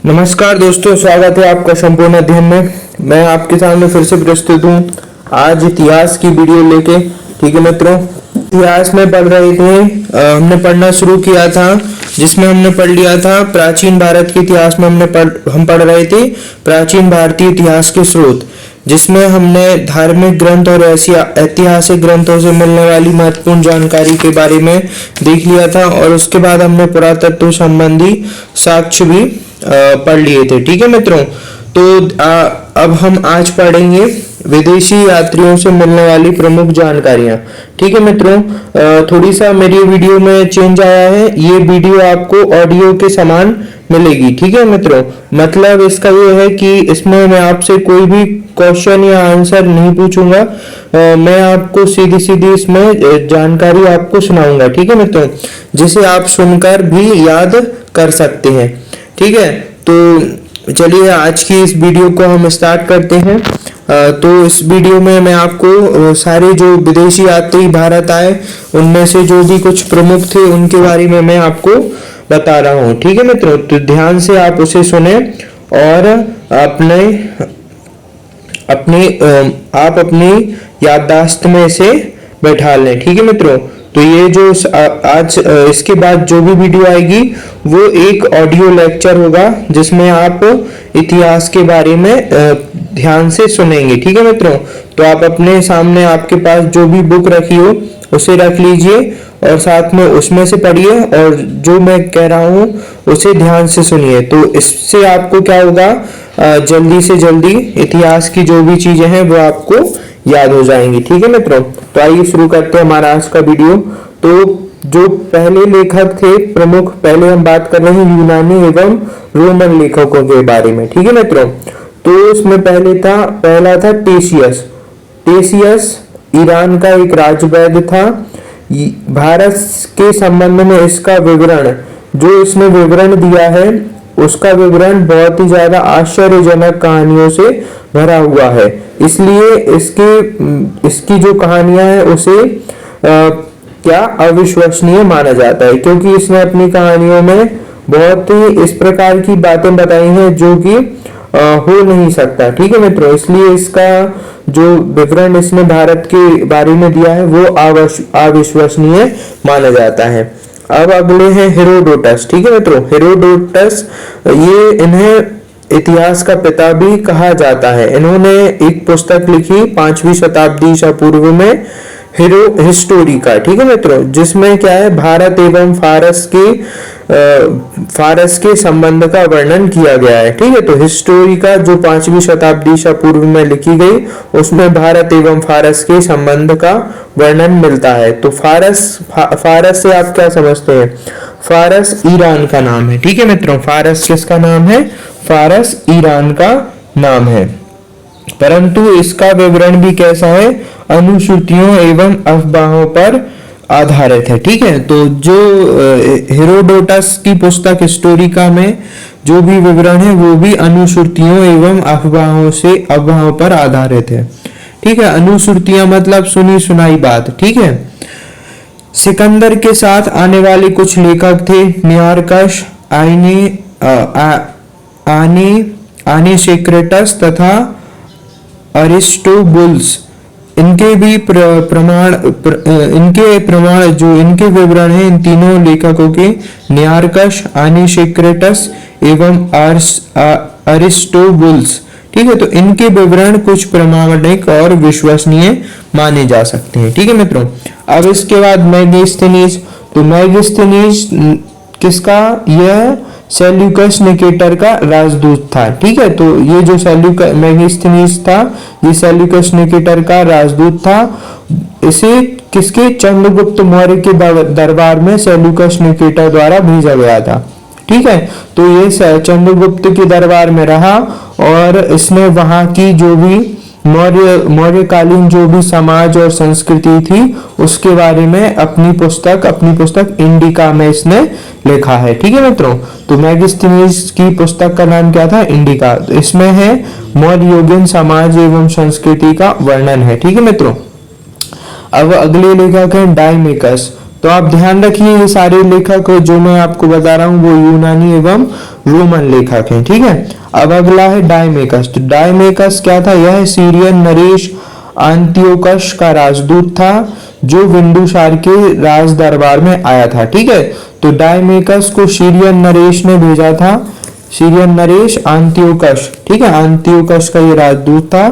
नमस्कार दोस्तों, स्वागत है आपका संपूर्ण अध्ययन में। मैं आपके सामने फिर से प्रस्तुत हूँ आज इतिहास की वीडियो लेके। ठीक है मित्रों, इतिहास में पढ़ रहे थे, हमने पढ़ना शुरू किया था जिसमें हमने पढ़ लिया था प्राचीन भारत के इतिहास में। हम पढ़ रहे थे प्राचीन भारतीय इतिहास के स्रोत, जिसमें हमने धार्मिक ग्रंथ और ऐसी ऐतिहासिक ग्रंथों से मिलने वाली महत्वपूर्ण जानकारी के बारे में देख लिया था। और उसके बाद हमने पुरातत्व संबंधी साक्ष्य भी पढ़ लिए थे। ठीक है मित्रों, तो अब हम आज पढ़ेंगे विदेशी यात्रियों से मिलने वाली प्रमुख जानकारियां। ठीक है मित्रों, थोड़ी सा मेरी वीडियो में चेंज आया है। ये वीडियो आपको ऑडियो के समान मिलेगी। ठीक है मित्रों, मतलब इसका ये है कि इसमें मैं आपसे कोई भी क्वेश्चन या आंसर नहीं पूछूंगा, मैं आपको सीधी सीधी इसमें जानकारी आपको सुनाऊंगा। ठीक है मित्रों, जिसे आप सुनकर भी याद कर सकते हैं। ठीक है, तो चलिए आज की इस वीडियो को हम स्टार्ट करते हैं। तो इस वीडियो में मैं आपको सारे जो विदेशी यात्री भारत आए उनमें से जो भी कुछ प्रमुख थे उनके बारे में मैं आपको बता रहा हूँ। ठीक है मित्रों, तो ध्यान से आप उसे सुने और आप अपनी याददाश्त में इसे बैठा लें। ठीक है मित्रों, तो ये जो आज इसके बाद जो भी वीडियो आएगी वो एक ऑडियो लेक्चर होगा जिसमें आप इतिहास के बारे में ध्यान से सुनेंगे। ठीक है मित्रों, तो आप अपने सामने आपके पास जो भी बुक रखी हो उसे रख लीजिए और साथ में उसमें से पढ़िए और जो मैं कह रहा हूँ उसे ध्यान से सुनिए। तो इससे आपको क्या होगा, जल्दी से जल्दी इतिहास की जो भी चीजें हैं वो आपको याद हो जाएंगी। ठीक है मित्रों, तो आइए शुरू करते हैं हमारा आज का वीडियो। तो जो पहले लेखक थे प्रमुख, पहले हम बात कर रहे हैं यूनानी एवं रोमन लेखकों के बारे में। ठीक है मित्रों, तो इसमें पहला था टेशियस। टेशियस ईरान का एक राजवैद्य था। भारत के संबंध में इसका विवरण, जो इसने विवरण दिया है उसका विवरण बहुत ही ज्यादा आश्चर्यजनक कहानियों से भरा हुआ है। इसलिए इसकी जो कहानियां हैं उसे क्या अविश्वसनीय माना जाता है, क्योंकि इसने अपनी कहानियों में बहुत ही इस प्रकार की बातें बताई हैं जो कि हो नहीं सकता। ठीक है मित्रों, इसलिए इसका जो विवरण इसने भारत के बारे में दिया है वो अविश्वसनीय माना जाता है। अब अगले हैं हेरोडोटस। ठीक है मित्रों, हेरोडोटस इन्हें इतिहास का पिता भी कहा जाता है। इन्होंने एक पुस्तक लिखी 5वीं शताब्दी ईसा पूर्व में, हिस्टोरिका। ठीक है मित्रों, जिसमें क्या है, भारत एवं फारस के संबंध का वर्णन किया गया है। ठीक है, तो हिस्टोरिका जो 5वीं शताब्दी ईसा पूर्व में लिखी गई उसमें भारत एवं फारस के संबंध का वर्णन मिलता है। तो फारस से आप क्या समझते हैं? फारस ईरान का नाम है। ठीक है मित्रों, फारस किसका नाम है? फारस ईरान का नाम है। परंतु इसका विवरण भी कैसा है? अनुश्रुतियों एवं अफवाहों पर आधारित है। ठीक है, तो जो हेरोडोटस की पुस्तक हिस्टोरिका में जो भी विवरण है वो भी अनुश्रुतियों एवं अफवाहों पर आधारित है। ठीक है, अनुश्रुतियां मतलब सुनी सुनाई बात। ठीक है, सिकंदर के साथ आने वाले कुछ लेखक थे, नियारकश, आनेसेक्रेटस तथा अरिस्टोबुलस। इनके प्रमाण जो इनके विवरण हैं इन तीनों लेखकों के, नियारकश, आनेसेक्रेटस एवं अरिस्टोबुलस। ठीक है, तो इनके विवरण कुछ प्रामाणिक और विश्वसनीय माने जा सकते हैं। ठीक है मित्रों, अब इसके बाद मेगास्थनीज। तो मेगास्थनीज किसका? यह सेल्यूकस निकेटर का राजदूत था। ठीक है, तो ये जो मेगास्थनीज था ये सेल्यूकस निकेटर का राजदूत था। इसे किसके? चंद्रगुप्त मौर्य के दरबार में सेल्यूकस निकेटर द्वारा भेजा गया था। ठीक है, तो ये चंद्रगुप्त के दरबार में रहा और इसने वहां की जो भी मौर्यकालीन जो भी समाज और संस्कृति थी उसके बारे में अपनी पुस्तक इंडिका में इसने लिखा है। ठीक है मित्रों, तो मेगास्थनीज की पुस्तक का नाम क्या था? इंडिका। तो इसमें है मौर्ययुगीन समाज एवं संस्कृति का वर्णन है। ठीक है मित्रों, अब अगले लेखक हैं डायमेकस। तो आप ध्यान रखिए ये सारे लेखक जो मैं आपको बता रहा हूँ वो यूनानी एवं रोमन लेखक हैं। ठीक है, अब अगला है डायमेकस। तो डायमेकस क्या था? यह सीरियन नरेश अंत्योकस का राजदूत था जो बिंदुसार के राज दरबार में आया था। ठीक है, तो डायमेकस को सीरियन नरेश ने भेजा था, सीरियन नरेश अंत्योकस। ठीक है, अंत्योकस का ये राजदूत था,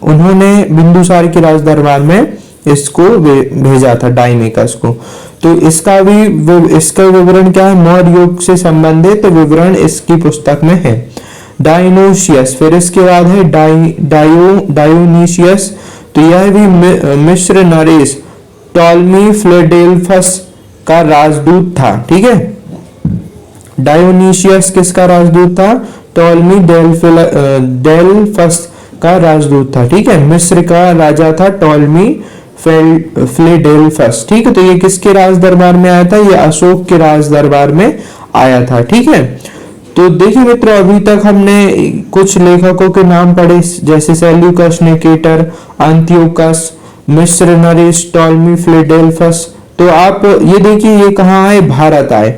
उन्होंने बिंदुसार के राज दरबार में इसको भेजा था डायमेकस को। तो इसका विवरण क्या है? मौर्य युग से संबंधित विवरण इसकी पुस्तक में है। डायोनिसियस, फिर इसके बाद है डायोनिसियस। तो यह भी मिस्र नरेश टॉलमी फिलाडेल्फस का राजदूत था। ठीक है, डायोनिसियस किसका राजदूत था? टॉलमी डेल्फस का राजदूत था। ठीक है, मिस्र का राजा था टॉलमी फिलाडेल्फस। ठीक है, तो ये किसके राज दरबार में आया था? ये अशोक के राज दरबार में आया था। ठीक है, तो देखिए मित्रों, अभी तक हमने कुछ लेखकों के नाम पढ़े, जैसे सेल्यूकस, निकेटर, अंत्योकस, मिस्र नरेश, टॉलमी फिलाडेल्फस। तो आप ये देखिए ये कहाँ आए? भारत आए।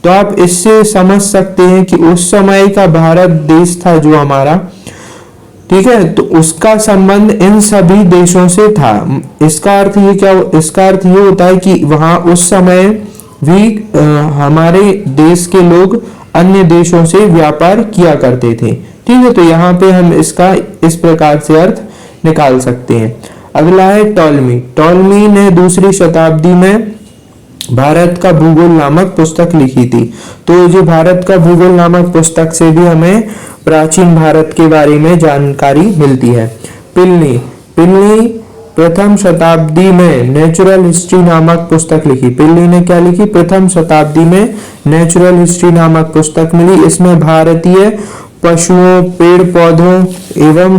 तो आप इससे समझ सकते हैं कि उस समय का भारत देश था जो हमारा, ठीक है, तो उसका संबंध इन सभी देशों से था। इसका अर्थ ये क्या? इसका अर्थ ये होता है कि वहां उस समय भी हमारे देश के लोग अन्य देशों से व्यापार किया करते थे। ठीक है, तो यहाँ पे हम इसका इस प्रकार से अर्थ निकाल सकते हैं। अगला है टॉलमी। टॉलमी ने दूसरी शताब्दी में भारत का भूगोल नामक पुस्तक लिखी थी। तो जो भारत का भूगोल नामक पुस्तक से भी हमें प्राचीन भारत के बारे में जानकारी मिलती है। प्लिनी प्रथम शताब्दी में नेचुरल हिस्ट्री नामक पुस्तक लिखी। प्लिनी ने क्या लिखी? प्रथम शताब्दी में नेचुरल हिस्ट्री नामक पुस्तक मिली। इसमें भारतीय पशुओं, पेड़ पौधों एवं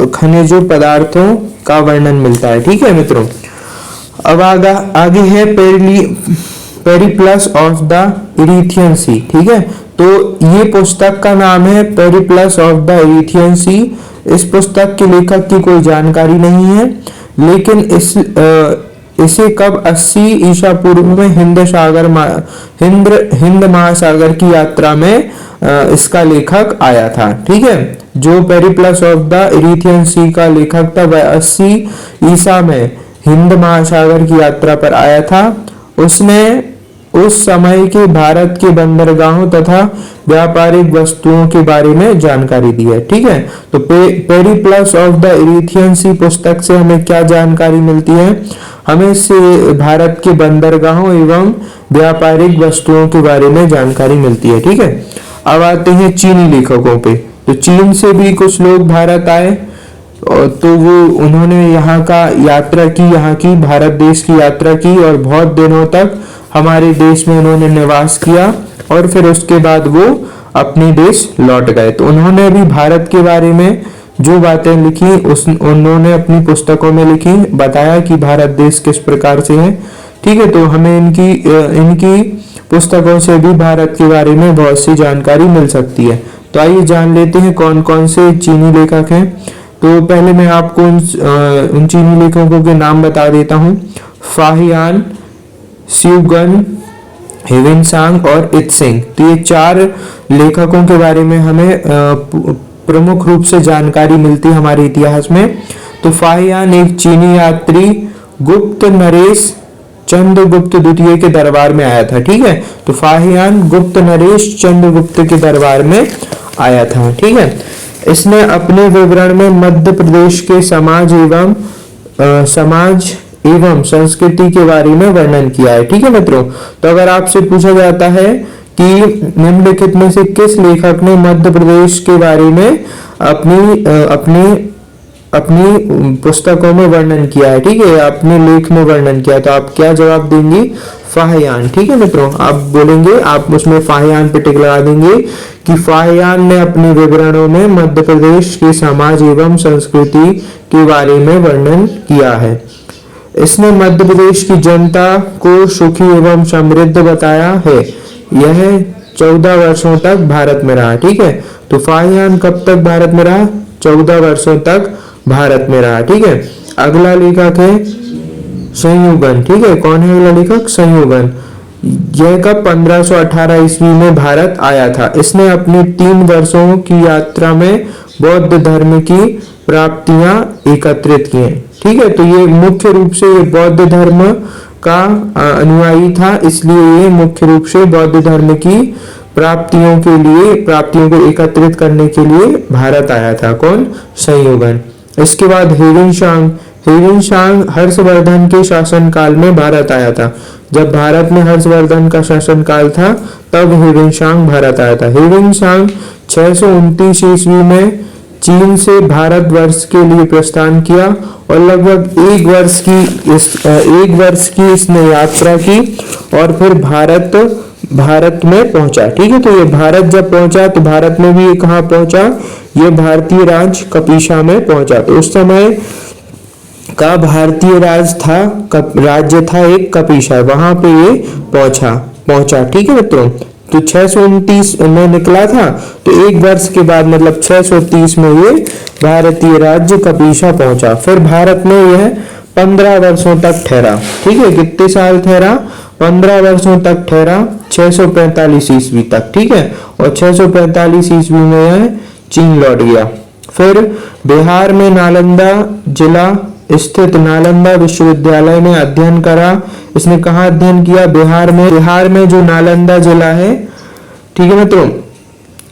खनिजों पदार्थों का वर्णन मिलता है। ठीक है मित्रों, अब आगे है पेरिप्लस ऑफ द इरीथियन सी। ठीक है, तो ये पुस्तक का नाम है पेरिप्लस ऑफ द इरीथियन सी। इस पुस्तक के लेखक की कोई जानकारी नहीं है, लेकिन इसे कब 80 ईसा पूर्व में हिंद महासागर की यात्रा में इसका लेखक आया था। ठीक है, जो पेरिप्लस ऑफ द इरीथियन सी का लेखक था वह 80 ईसा में हिंद महासागर की यात्रा पर आया था। उसने उस समय के भारत के बंदरगाहों तथा व्यापारिक वस्तुओं के बारे में जानकारी दी है। ठीक है, तो पेरिप्लस ऑफ द इरीथियन सी पुस्तक से हमें क्या जानकारी मिलती है? हमें इससे भारत के बंदरगाहों एवं व्यापारिक वस्तुओं के बारे में जानकारी मिलती है। ठीक है, अब आते हैं चीनी लेखकों पे। तो चीन से भी कुछ लोग भारत आए, तो उन्होंने यहाँ का यात्रा की, यहाँ की भारत देश की यात्रा की और बहुत दिनों तक हमारे देश में उन्होंने निवास किया और फिर उसके बाद वो अपने देश लौट गए। तो उन्होंने भी भारत के बारे में जो बातें लिखी उन्होंने अपनी पुस्तकों में लिखी, बताया कि भारत देश किस प्रकार से है। ठीक है, तो हमें इनकी पुस्तकों से भी भारत के बारे में बहुत सी जानकारी मिल सकती है। तो आइए जान लेते हैं कौन कौन से चीनी लेखक हैं। तो पहले मैं आपको उन चीनी लेखकों के नाम बता देता हूँ। फाहियान, स्यूगन, हिवेनसांग और इत्सिंग। तो ये 4 लेखकों के बारे में हमें प्रमुख रूप से जानकारी मिलती है हमारे इतिहास में। तो फाहियान एक चीनी यात्री गुप्त नरेश चंद्रगुप्त द्वितीय के दरबार में आया था। ठीक है, तो फाहियान गुप्त नरेश चंद्रगुप्त के दरबार में आया था। ठीक है, इसने अपने विवरण में मध्य प्रदेश के समाज एवं संस्कृति के बारे में वर्णन किया है। ठीक है मित्रों, तो अगर आपसे पूछा जाता है कि निम्नलिखित में से किस लेखक ने मध्य प्रदेश के बारे में अपनी पुस्तकों में वर्णन किया है, ठीक है, अपने लेख में वर्णन किया, तो आप क्या जवाब देंगे? फाहियान। ठीक है मित्रों, आप बोलेंगे, आप उसमें फाहियान पे टिक लगा देंगे कि फाहियान ने अपने विवरणों में मध्य प्रदेश के समाज एवं संस्कृति के बारे में वर्णन किया है। इसने मध्य प्रदेश की जनता को सुखी एवं समृद्ध बताया है। यह 14 वर्षों तक भारत में रहा। ठीक है, तो फाहियान कब तक भारत में रहा? 14 वर्षों तक भारत में रहा। ठीक है, अगला लेखक है संयुगन, ठीक है। कौन है अगला लेखक? संयुगन। यह कब 1518 ईस्वी में भारत आया था। इसने अपनी 3 वर्षों की यात्रा में बौद्ध धर्म की प्राप्तियां एकत्रित की हैं, ठीक है। तो ये मुख्य रूप से ये बौद्ध धर्म का अनुयायी था, इसलिए ये मुख्य रूप से बौद्ध धर्म की प्राप्तियों को एकत्रित करने के लिए भारत आया था। कौन? संयुगन। इसके बाद हेविनशांग हर्षवर्धन के शासनकाल में भारत आया था। जब भारत में हर्षवर्धन का शासनकाल था तब हेविनशांग भारत आया था। हेविनशांग 629 ईस्वी में चीन से भारतवर्ष के लिए प्रस्थान किया और लगभग एक वर्ष की इसने यात्रा की और फिर भारत में पहुंचा, ठीक है। तो ये भारत जब पहुंचा तो भारत में भी ये कहाँ पहुंचा? ये भारतीय राज्य कपीशा में पहुंचा। तो उस समय का भारतीय राज्य था एक कपीशा, वहां पे ये पहुंचा, ठीक है मित्रों। तो 629 में निकला था, तो एक वर्ष के बाद मतलब 630 में ये भारतीय राज्य कपीशा पहुंचा। फिर भारत में यह 15 वर्षों तक ठहरा, ठीक है। कितने साल ठहरा? 15 वर्षों तक ठहरा, 645 ईस्वी तक, ठीक है। और 645 ईस्वी में यह चीन लौट गया। फिर बिहार में नालंदा जिला स्थित नालंदा विश्वविद्यालय में अध्ययन करा। इसने कहाँ अध्ययन किया? बिहार में जो नालंदा जिला है, ठीक है मित्रों।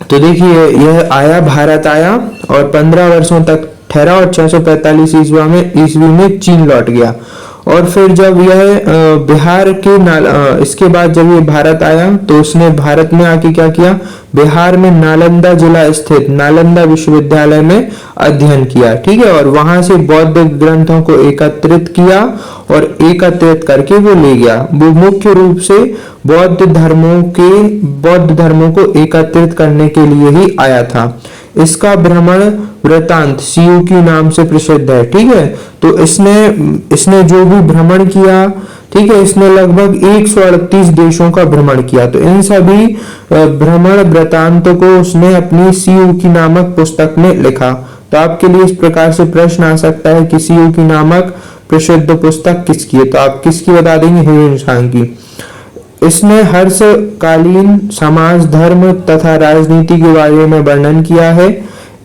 तो देखिए यह भारत आया और 15 वर्षों तक ठहरा और 645 ईस्वी में चीन लौट गया। और फिर जब यह इसके बाद जब ये भारत आया तो उसने भारत में आके क्या किया? बिहार में नालंदा जिला स्थित नालंदा विश्वविद्यालय में अध्ययन किया, ठीक है। और वहां से बौद्ध ग्रंथों को एकत्रित किया और एकत्रित करके वो ले गया। वो मुख्य रूप से बौद्ध धर्मों को एकत्रित करने के लिए ही आया था। इसका भ्रमण वृत्तांत सियुकी नाम से प्रसिद्ध है, ठीक है। तो इसने जो भी भ्रमण किया, ठीक है, इसने लगभग 138 देशों का भ्रमण किया। तो इन सभी भ्रमण वृत्तांत को उसने अपनी सियुकी नामक पुस्तक में लिखा। तो आपके लिए इस प्रकार से प्रश्न आ सकता है कि सियुकी नामक प्रसिद्ध पुस्तक किसकी है? तो आप किसकी बता देंगे? हेविनशांग की। इसने हर्षकालीन समाज, धर्म तथा राजनीति के बारे में वर्णन किया है।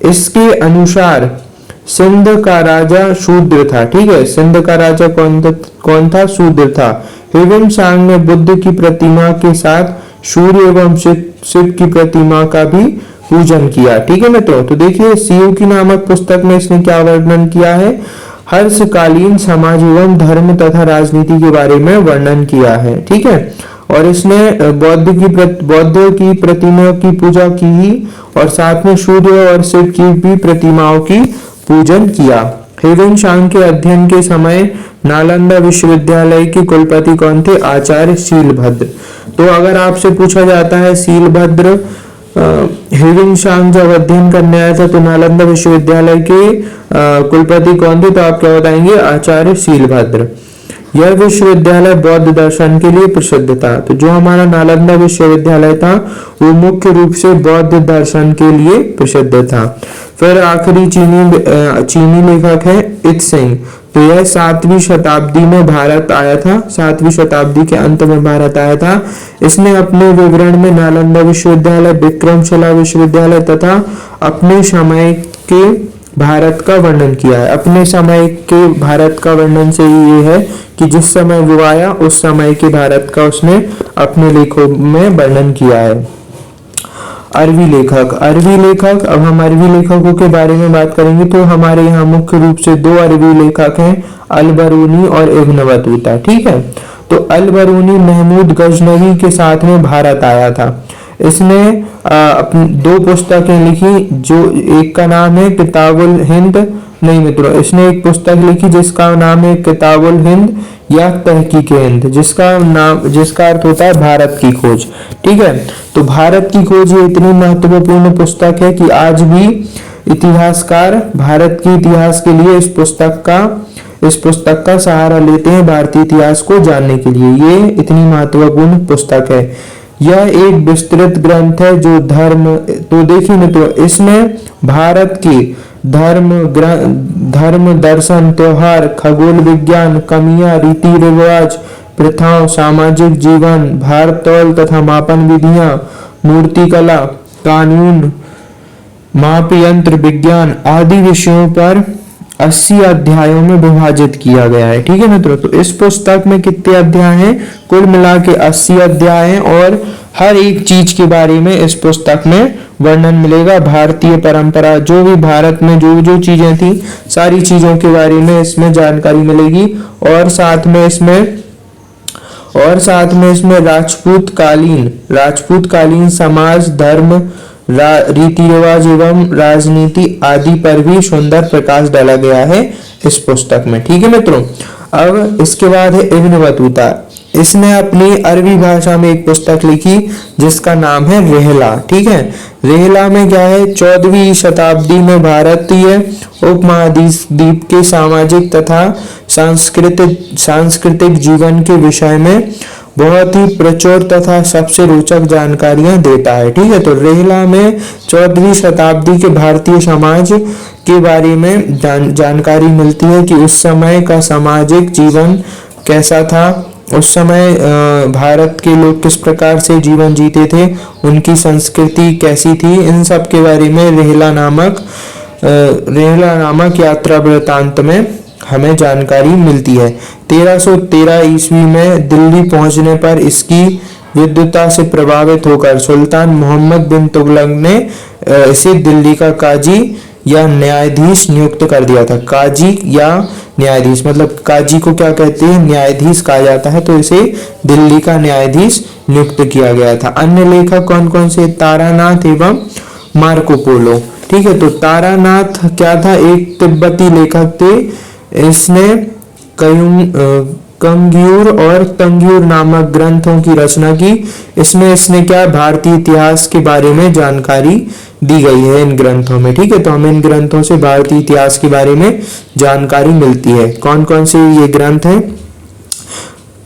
इसके अनुसार सिंध का राजा शूद्र था, ठीक है। सिंध का राजा कौन था? शूद्र था। हेविनशांग ने बुद्ध की प्रतिमा के साथ सूर्य एवं शिव की प्रतिमा का भी पूजन किया, ठीक है मित्रों। तो देखिए सियुकी नामक पुस्तक में इसने क्या वर्णन किया है? हर्षकालीन समाज एवं धर्म तथा राजनीति के बारे में वर्णन किया है, ठीक है। और इसने बौद्ध की प्रतिमा की पूजा की और साथ में सूर्य और शिव की भी प्रतिमाओं की पूजन किया। हेविनशांग के अध्ययन के समय नालंदा विश्वविद्यालय के कुलपति कौन थे? आचार्य शीलभद्र। तो अगर आपसे पूछा जाता है शीलभद्र हेविनशांग जब अध्ययन करने आया था तो नालंदा विश्वविद्यालय के कुलपति कौन थे? तो आप क्या बताएंगे? आचार्य शीलभद्र। यह विश्वविद्यालय बौद्ध दर्शन के लिए प्रसिद्ध था। तो जो हमारा नालंदा विश्वविद्यालय था वो मुख्य रूप से बौद्ध दर्शन के लिए प्रसिद्ध था। फिर आखिरी चीनी लेखक है इत्सिंग। तो यह 7वीं शताब्दी में भारत आया था, 7वीं शताब्दी के अंत में भारत आया था। इसने अपने विवरण में नालंदा विश्वविद्यालय, विक्रमशिला विश्वविद्यालय तथा अपने समय के भारत का वर्णन किया है। अपने समय के भारत का वर्णन से ये है कि जिस समय वो आया उस समय के भारत का उसने अपने लेखों में वर्णन किया है। अरबी लेखक अब हम अरबी लेखकों के बारे में बात करेंगे। तो हमारे यहाँ मुख्य रूप से 2 अरबी लेखक हैं, अल-बरूनी और इब्न बतूता, ठीक है। तो अल-बरूनी महमूद गजनवी के साथ में भारत आया था। इसने 2 पुस्तकें लिखी, जो एक का नाम है किताबुल हिंद, नहीं मित्रों, इसने एक पुस्तक लिखी जिसका नाम है किताबुल हिंद या तहकीक हिंद, जिसका अर्थ होता है भारत की खोज, ठीक है। तो भारत की खोज ये इतनी महत्वपूर्ण पुस्तक है कि आज भी इतिहासकार भारत के इतिहास के लिए इस पुस्तक का सहारा लेते हैं भारतीय इतिहास को जानने के लिए। ये इतनी महत्वपूर्ण पुस्तक है। यह एक विस्तृत ग्रंथ है जो धर्म, तो देखिए मित्रों, इसमें भारत के धर्म दर्शन त्योहार खगोल विज्ञान कमियां रीति रिवाज प्रथाओं सामाजिक जीवन भारतौल तथा मापन विधियां मूर्तिकला कानून माप यंत्र विज्ञान आदि विषयों पर 80 अध्यायों में विभाजित किया गया है। ठीक है मित्रों, तो इस पुस्तक में कितने अध्याय हैं? कुल मिला के 80 अध्याय हैं और हर एक चीज के बारे में इस पुस्तक में वर्णन मिलेगा। भारतीय परंपरा, जो भी भारत में जो जो चीजें थी सारी चीजों के बारे में इसमें जानकारी मिलेगी और साथ में इसमें राजपूत कालीन समाज धर्म रीति रिवाज एवं राजनीति आदि पर भी सुंदर प्रकाश डाला गया है इस पुस्तक में। ठीक है मित्रों, अब इसके बाद है इब्न बतूता। इसने अपनी अरबी भाषा में एक पुस्तक लिखी जिसका नाम है रिहला। ठीक है, रिहला में क्या है, 14वीं शताब्दी में भारतीय उपमहाद्वीप के सामाजिक तथा सांस्कृतिक जीवन के विषय में बहुत ही प्रचुर तथा सबसे रोचक जानकारियां देता है। ठीक है, तो रिहला में 14वीं शताब्दी के भारतीय समाज के बारे में जानकारी मिलती है कि उस समय का सामाजिक जीवन कैसा था, उस समय भारत के लोग किस प्रकार से जीवन जीते थे, उनकी संस्कृति कैसी थी, इन सब के बारे में रिहला नामक यात्रा वृत्तांत में हमें जानकारी मिलती है। 1313 ईस्वी में दिल्ली पहुंचने पर इसकी विद्वता से प्रभावित होकर सुल्तान मोहम्मद बिन तुगलक ने इसे दिल्ली का काजी या न्यायाधीश नियुक्त कर दिया था। काजी या न्यायाधीश, मतलब काजी को क्या कहते हैं, न्यायाधीश कहा जाता है, तो इसे दिल्ली का न्यायाधीश नियुक्त किया गया था। अन्य लेखक कौन कौन से? तारानाथ एवं मार्को पोलो। ठीक है, तो तारानाथ क्या था, एक तिब्बती लेखक थे। इसने कंग्यूर और तंग्यूर नामक ग्रंथों की रचना की। इसमें इसने क्या, भारतीय इतिहास के बारे में जानकारी दी गई है इन ग्रंथों में। ठीक है, तो हमें इन ग्रंथों से भारतीय इतिहास के बारे में जानकारी मिलती है। कौन कौन से ये ग्रंथ हैं?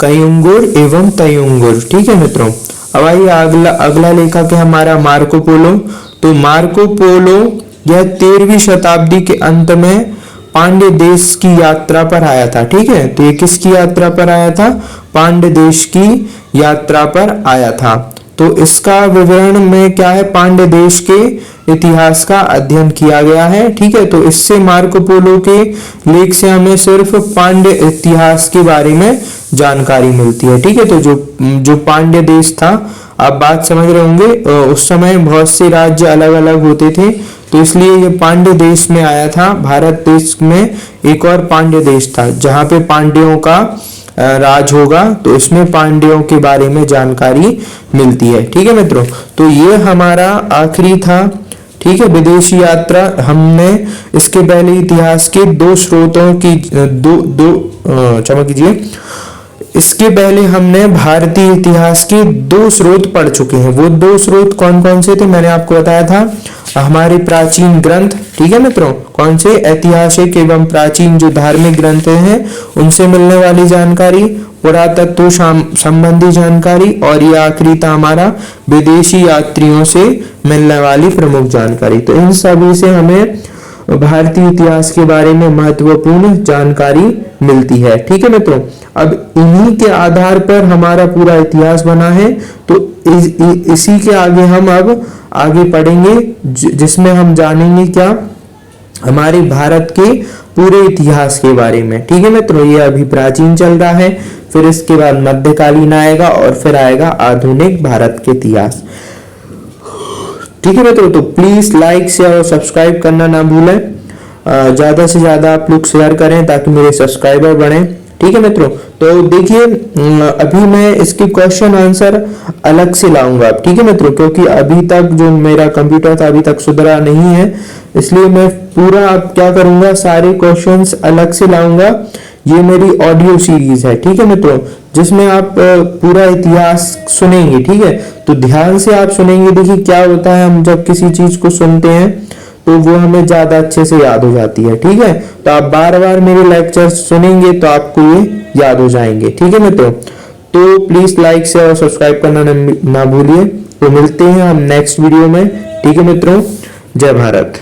कयुंगुर एवं तयुंगुर। ठीक है मित्रों, अब आइए अगला लेखक है हमारा मार्को पोलो। तो मार्को पोलो यह 13वीं शताब्दी के अंत में पांड्य देश की यात्रा पर आया था। ठीक है, तो ये किसकी यात्रा पर आया था? पांड्य देश की यात्रा पर आया था। तो इसका विवरण में क्या है, पांड्य देश के इतिहास का अध्ययन किया गया है। ठीक है, तो इससे मार्को पोलो के लेख से हमें सिर्फ पांड्य इतिहास के बारे में जानकारी मिलती है। ठीक है, तो जो पांड्य देश था, आप बात समझ रहे होंगे, उस समय बहुत से राज्य अलग अलग होते थे, तो इसलिए ये पांड्य देश में आया था। भारत देश में एक और पांड्य देश था जहाँ पे पांड्यों का राज होगा, तो इसमें पांड्यों के बारे में जानकारी मिलती है। ठीक है मित्रों, तो ये हमारा आखिरी था। ठीक है, विदेशी यात्रा। हमने इसके पहले इतिहास के दो स्रोतों की क्षमा कीजिए, इसके पहले हमने भारतीय इतिहास के 2 स्रोत पढ़ चुके हैं। वो 2 स्रोत कौन कौन से थे मैंने आपको बताया था, हमारे प्राचीन ग्रंथ। ठीक है मित्रों, कौन से? ऐतिहासिक एवं प्राचीन जो धार्मिक ग्रंथ हैं उनसे मिलने वाली जानकारी, पुरातत्व संबंधी जानकारी, और ये आखिरी था हमारा विदेशी यात्रियों से मिलने वाली प्रमुख जानकारी। तो इन सभी से हमें भारतीय इतिहास के बारे में महत्वपूर्ण जानकारी मिलती है। ठीक है मित्रों, अब इन्हीं के आधार पर हमारा पूरा इतिहास बना है। तो इसी के आगे हम अब आगे पढ़ेंगे जिसमें हम जानेंगे क्या, हमारे भारत के पूरे इतिहास के बारे में। ठीक है मित्रों, ये अभी प्राचीन चल रहा है, फिर इसके बाद मध्यकालीन आएगा और फिर आएगा आधुनिक भारत के इतिहास। ठीक है मित्रों, तो प्लीज लाइक शेयर और सब्सक्राइब करना ना भूलें। ज्यादा से ज्यादा आप लोग शेयर करें ताकि मेरे सब्सक्राइबर बढ़े। ठीक है मित्रों, तो देखिए अभी मैं इसके क्वेश्चन आंसर अलग से लाऊंगा। ठीक है मित्रों, क्योंकि अभी तक जो मेरा कंप्यूटर था अभी तक सुधरा नहीं है, इसलिए मैं पूरा अब क्या करूंगा, सारे क्वेश्चंस अलग से लाऊंगा। ये मेरी ऑडियो सीरीज है। ठीक है मित्रों, जिसमें आप पूरा इतिहास सुनेंगे। ठीक है, तो ध्यान से आप सुनेंगे। देखिए क्या होता है, हम जब किसी चीज को सुनते हैं तो वो हमें ज्यादा अच्छे से याद हो जाती है। ठीक है, तो आप बार बार मेरे लेक्चर सुनेंगे तो आपको ये याद हो जाएंगे। ठीक है मित्रों, तो प्लीज लाइक शेयर और सब्सक्राइब करना ना भूलिए। तो मिलते हैं हम नेक्स्ट वीडियो में। ठीक है मित्रों, जय भारत।